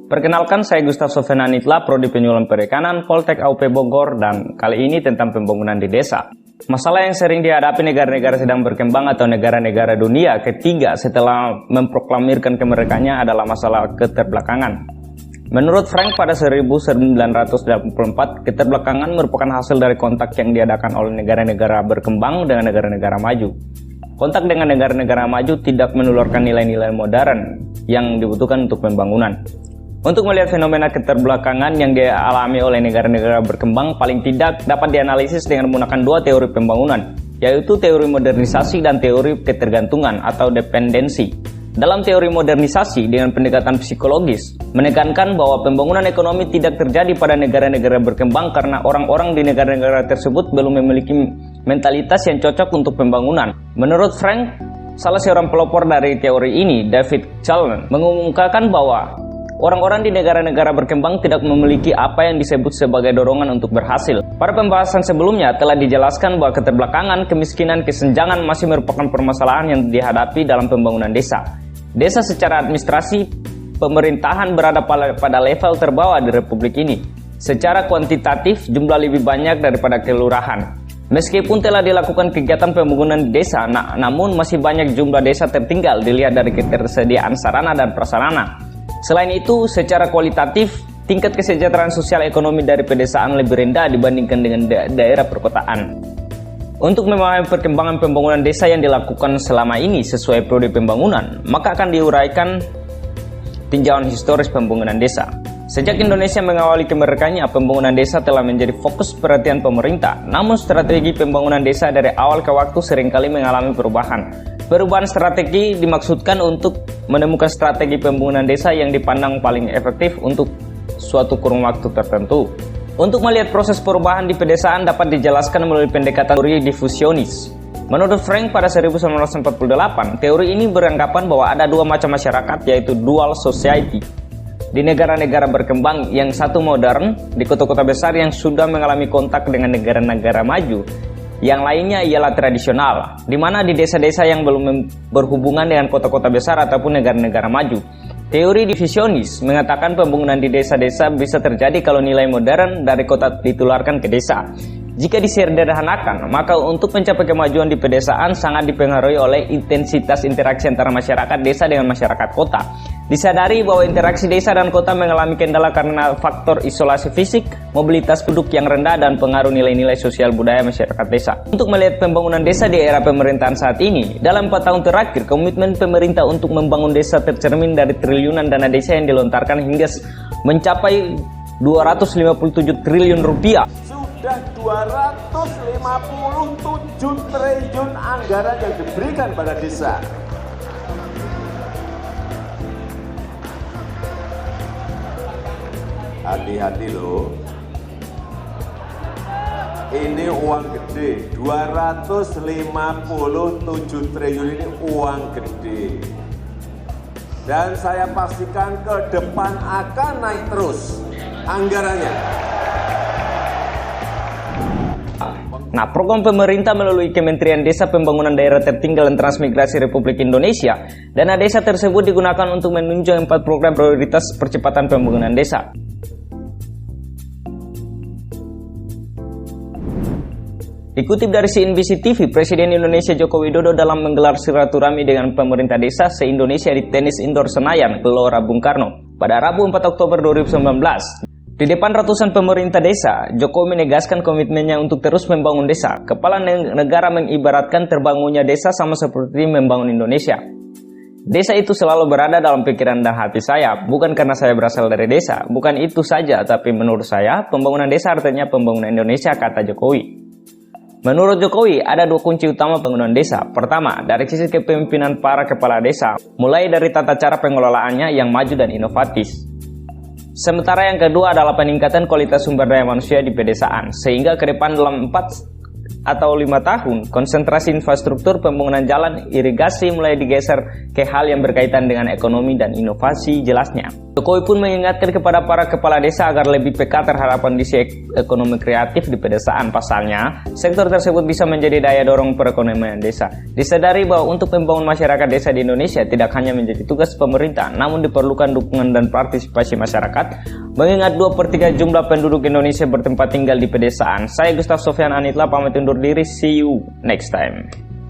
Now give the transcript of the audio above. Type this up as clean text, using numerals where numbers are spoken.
Perkenalkan, saya Gustaf Sofenanitla, Prodi Penyuluhan Perikanan, Poltek AUP Bogor, dan kali ini tentang pembangunan di desa. Masalah yang sering dihadapi negara-negara sedang berkembang atau negara-negara dunia ketiga setelah memproklamirkan kemerdekaannya adalah masalah keterbelakangan. Menurut Frank, pada 1984, keterbelakangan merupakan hasil dari kontak yang diadakan oleh negara-negara berkembang dengan negara-negara maju. Kontak dengan negara-negara maju tidak menularkan nilai-nilai modern yang dibutuhkan untuk pembangunan. Untuk melihat fenomena keterbelakangan yang dialami oleh negara-negara berkembang, paling tidak dapat dianalisis dengan menggunakan dua teori pembangunan, yaitu teori modernisasi dan teori ketergantungan atau dependensi. Dalam teori modernisasi dengan pendekatan psikologis, menekankan bahwa pembangunan ekonomi tidak terjadi pada negara-negara berkembang karena orang-orang di negara-negara tersebut belum memiliki mentalitas yang cocok untuk pembangunan. Menurut Frank, salah seorang pelopor dari teori ini, David Chalmers, mengumumkakan bahwa orang-orang di negara-negara berkembang tidak memiliki apa yang disebut sebagai dorongan untuk berhasil. Pada pembahasan sebelumnya telah dijelaskan bahwa keterbelakangan, kemiskinan, kesenjangan masih merupakan permasalahan yang dihadapi dalam pembangunan desa. Desa secara administrasi pemerintahan berada pada level terbawah di Republik ini. Secara kuantitatif, jumlah lebih banyak daripada kelurahan. Meskipun telah dilakukan kegiatan pembangunan di desa, namun masih banyak jumlah desa tertinggal dilihat dari ketersediaan sarana dan prasarana. Selain itu, secara kualitatif, tingkat kesejahteraan sosial ekonomi dari pedesaan lebih rendah dibandingkan dengan daerah perkotaan. Untuk memahami perkembangan pembangunan desa yang dilakukan selama ini sesuai prodi pembangunan, maka akan diuraikan tinjauan historis pembangunan desa. Sejak Indonesia mengawali kemerdekaannya, pembangunan desa telah menjadi fokus perhatian pemerintah. Namun strategi pembangunan desa dari awal ke waktu seringkali mengalami perubahan. Perubahan strategi dimaksudkan untuk menemukan strategi pembangunan desa yang dipandang paling efektif untuk suatu kurun waktu tertentu. Untuk melihat proses perubahan di pedesaan dapat dijelaskan melalui pendekatan teori difusionis. Menurut Frank, pada 1948, teori ini beranggapan bahwa ada dua macam masyarakat, yaitu dual society. Di negara-negara berkembang, yang satu modern, di kota-kota besar yang sudah mengalami kontak dengan negara-negara maju. Yang lainnya ialah tradisional, di mana di desa-desa yang belum berhubungan dengan kota-kota besar ataupun negara-negara maju. Teori divisionis mengatakan pembangunan di desa-desa bisa terjadi kalau nilai modern dari kota ditularkan ke desa. Jika disederhanakan, maka untuk mencapai kemajuan di pedesaan sangat dipengaruhi oleh intensitas interaksi antara masyarakat desa dengan masyarakat kota. Disadari bahwa interaksi desa dan kota mengalami kendala karena faktor isolasi fisik, mobilitas penduduk yang rendah, dan pengaruh nilai-nilai sosial budaya masyarakat desa. Untuk melihat pembangunan desa di era pemerintahan saat ini, dalam 4 tahun terakhir, komitmen pemerintah untuk membangun desa tercermin dari triliunan dana desa yang dilontarkan hingga mencapai 257 triliun rupiah. Sudah 257 triliun anggaran yang diberikan pada desa. Hati-hati loh. Ini uang gede, 257 triliun ini uang gede. Dan saya pastikan ke depan akan naik terus anggarannya. Nah, program pemerintah melalui Kementerian Desa Pembangunan Daerah Tertinggal dan Transmigrasi Republik Indonesia, dana desa tersebut digunakan untuk menunjang 4 program prioritas percepatan pembangunan desa. Dikutip dari CNBC TV, Presiden Indonesia Joko Widodo dalam menggelar silaturahmi dengan pemerintah desa se-Indonesia di tenis indoor Senayan, Gelora Bung Karno, pada Rabu 4 Oktober 2019. Di depan ratusan pemerintah desa, Jokowi menegaskan komitmennya untuk terus membangun desa. Kepala negara mengibaratkan terbangunnya desa sama seperti membangun Indonesia. Desa itu selalu berada dalam pikiran dan hati saya, bukan karena saya berasal dari desa. Bukan itu saja, tapi menurut saya, pembangunan desa artinya pembangunan Indonesia, kata Jokowi. Menurut Jokowi, ada 2 kunci utama pembangunan desa. Pertama, dari sisi kepemimpinan para kepala desa, mulai dari tata cara pengelolaannya yang maju dan inovatif. Sementara yang kedua adalah peningkatan kualitas sumber daya manusia di pedesaan, sehingga ke depan dalam 4 atau 5 tahun, konsentrasi infrastruktur pembangunan jalan, irigasi mulai digeser ke hal yang berkaitan dengan ekonomi dan inovasi jelasnya. Jokowi pun mengingatkan kepada para kepala desa agar lebih peka terhadap kondisi ekonomi kreatif di pedesaan. Pasalnya, sektor tersebut bisa menjadi daya dorong perekonomian desa. Disadari bahwa untuk membangun masyarakat desa di Indonesia tidak hanya menjadi tugas pemerintah, namun diperlukan dukungan dan partisipasi masyarakat, mengingat 2/3 jumlah penduduk Indonesia bertempat tinggal di pedesaan. Saya Gustaf Sofyan Anitla pamit undur diri, see you next time.